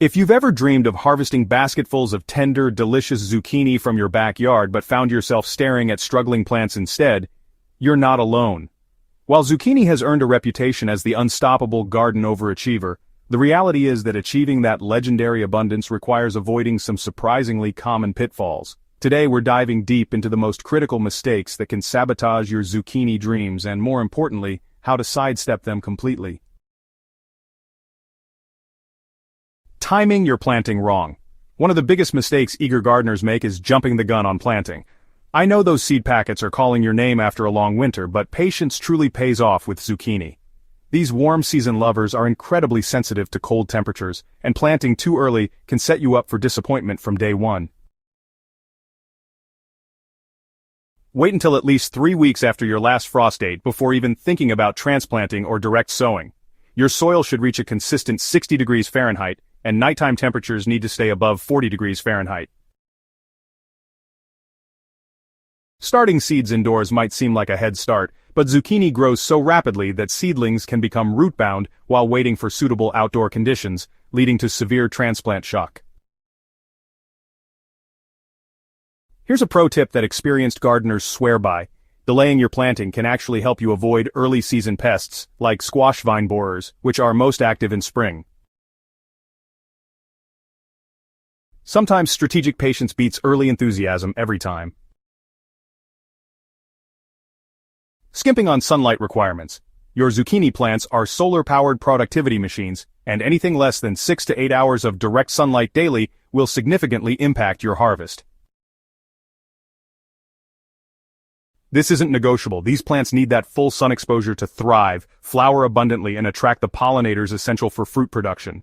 If you've ever dreamed of harvesting basketfuls of tender, delicious zucchini from your backyard but found yourself staring at struggling plants instead, you're not alone. While zucchini has earned a reputation as the unstoppable garden overachiever, the reality is that achieving that legendary abundance requires avoiding some surprisingly common pitfalls. Today we're diving deep into the most critical mistakes that can sabotage your zucchini dreams and, more importantly, how to sidestep them completely. Timing your planting wrong. One of the biggest mistakes eager gardeners make is jumping the gun on planting. I know those seed packets are calling your name after a long winter, but patience truly pays off with zucchini. These warm season lovers are incredibly sensitive to cold temperatures, and planting too early can set you up for disappointment from day one. Wait until at least 3 weeks after your last frost date before even thinking about transplanting or direct sowing. Your soil should reach a consistent 60 degrees Fahrenheit, and nighttime temperatures need to stay above 40 degrees Fahrenheit. Starting seeds indoors might seem like a head start, but zucchini grows so rapidly that seedlings can become root-bound while waiting for suitable outdoor conditions, leading to severe transplant shock. Here's a pro tip that experienced gardeners swear by. Delaying your planting can actually help you avoid early-season pests, like squash vine borers, which are most active in spring. Sometimes strategic patience beats early enthusiasm every time. Skimping on sunlight requirements. Your zucchini plants are solar-powered productivity machines, and anything less than 6 to 8 hours of direct sunlight daily will significantly impact your harvest. This isn't negotiable. These plants need that full sun exposure to thrive, flower abundantly, and attract the pollinators essential for fruit production.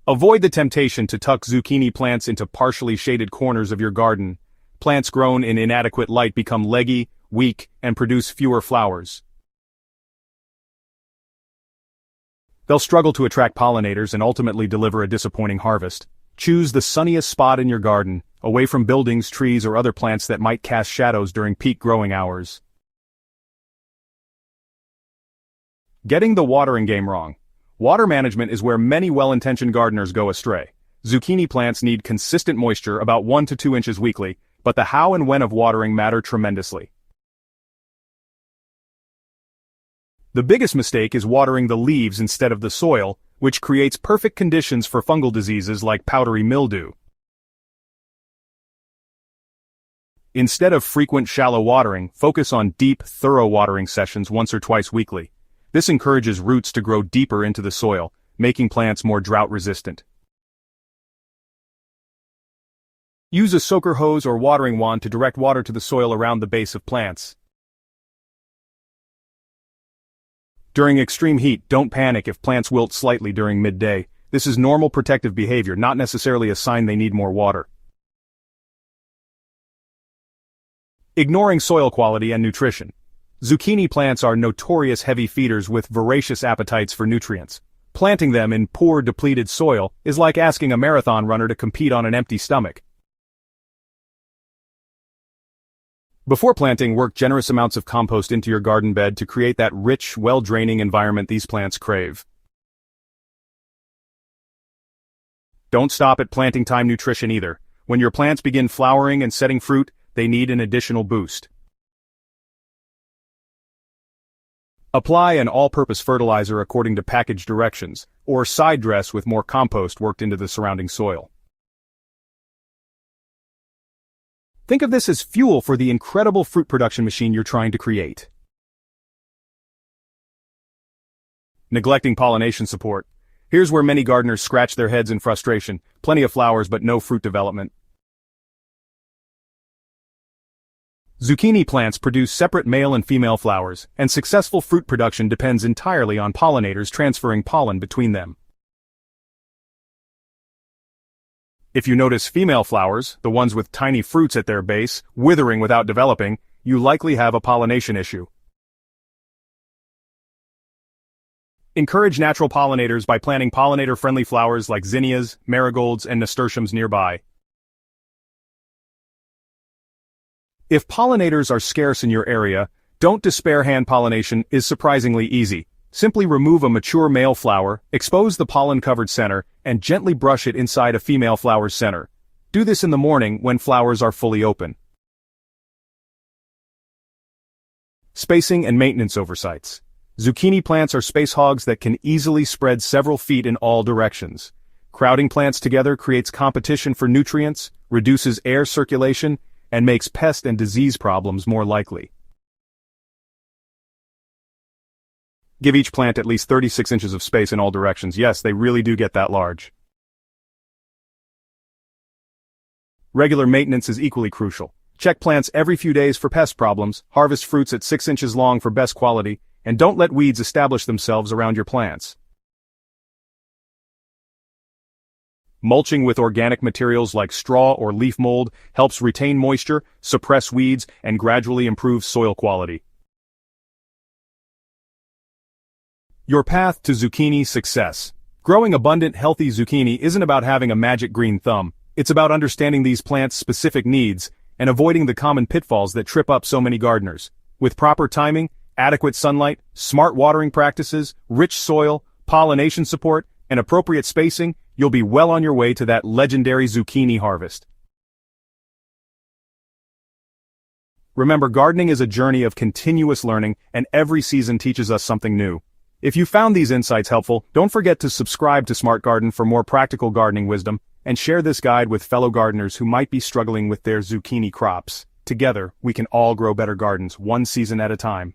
Avoid the temptation to tuck zucchini plants into partially shaded corners of your garden. Plants grown in inadequate light become leggy, weak, and produce fewer flowers. They'll struggle to attract pollinators and ultimately deliver a disappointing harvest. Choose the sunniest spot in your garden, away from buildings, trees, or other plants that might cast shadows during peak growing hours. Getting the watering game wrong. Water management is where many well-intentioned gardeners go astray. Zucchini plants need consistent moisture, about 1 to 2 inches weekly, but the how and when of watering matter tremendously. The biggest mistake is watering the leaves instead of the soil, which creates perfect conditions for fungal diseases like powdery mildew. Instead of frequent shallow watering, focus on deep, thorough watering sessions once or twice weekly. This encourages roots to grow deeper into the soil, making plants more drought-resistant. Use a soaker hose or watering wand to direct water to the soil around the base of plants. During extreme heat, don't panic if plants wilt slightly during midday. This is normal protective behavior, not necessarily a sign they need more water. Ignoring soil quality and nutrition. Zucchini plants are notorious heavy feeders with voracious appetites for nutrients. Planting them in poor, depleted soil is like asking a marathon runner to compete on an empty stomach. Before planting, work generous amounts of compost into your garden bed to create that rich, well-draining environment these plants crave. Don't stop at planting time nutrition either. When your plants begin flowering and setting fruit, they need an additional boost. Apply an all-purpose fertilizer according to package directions, or side dress with more compost worked into the surrounding soil. Think of this as fuel for the incredible fruit production machine you're trying to create. Neglecting pollination support. Here's where many gardeners scratch their heads in frustration. Plenty of flowers but no fruit development. Zucchini plants produce separate male and female flowers, and successful fruit production depends entirely on pollinators transferring pollen between them. If you notice female flowers, the ones with tiny fruits at their base, withering without developing, you likely have a pollination issue. Encourage natural pollinators by planting pollinator-friendly flowers like zinnias, marigolds, and nasturtiums nearby. If pollinators are scarce in your area, don't despair. Hand pollination is surprisingly easy. Simply remove a mature male flower, expose the pollen-covered center, and gently brush it inside a female flower's center. Do this in the morning when flowers are fully open. Spacing and maintenance oversights. Zucchini plants are space hogs that can easily spread several feet in all directions. Crowding plants together creates competition for nutrients, reduces air circulation, and makes pest and disease problems more likely. Give each plant at least 36 inches of space in all directions. Yes, they really do get that large. Regular maintenance is equally crucial. Check plants every few days for pest problems, harvest fruits at 6 inches long for best quality, and don't let weeds establish themselves around your plants. Mulching with organic materials like straw or leaf mold helps retain moisture, suppress weeds, and gradually improve soil quality. Your path to zucchini success. Growing abundant, healthy zucchini isn't about having a magic green thumb. It's about understanding these plants' specific needs and avoiding the common pitfalls that trip up so many gardeners. With proper timing, adequate sunlight, smart watering practices, rich soil, pollination support, and appropriate spacing, you'll be well on your way to that legendary zucchini harvest. Remember, gardening is a journey of continuous learning, and every season teaches us something new. If you found these insights helpful, don't forget to subscribe to Smart Garden for more practical gardening wisdom, and share this guide with fellow gardeners who might be struggling with their zucchini crops. Together, we can all grow better gardens, one season at a time.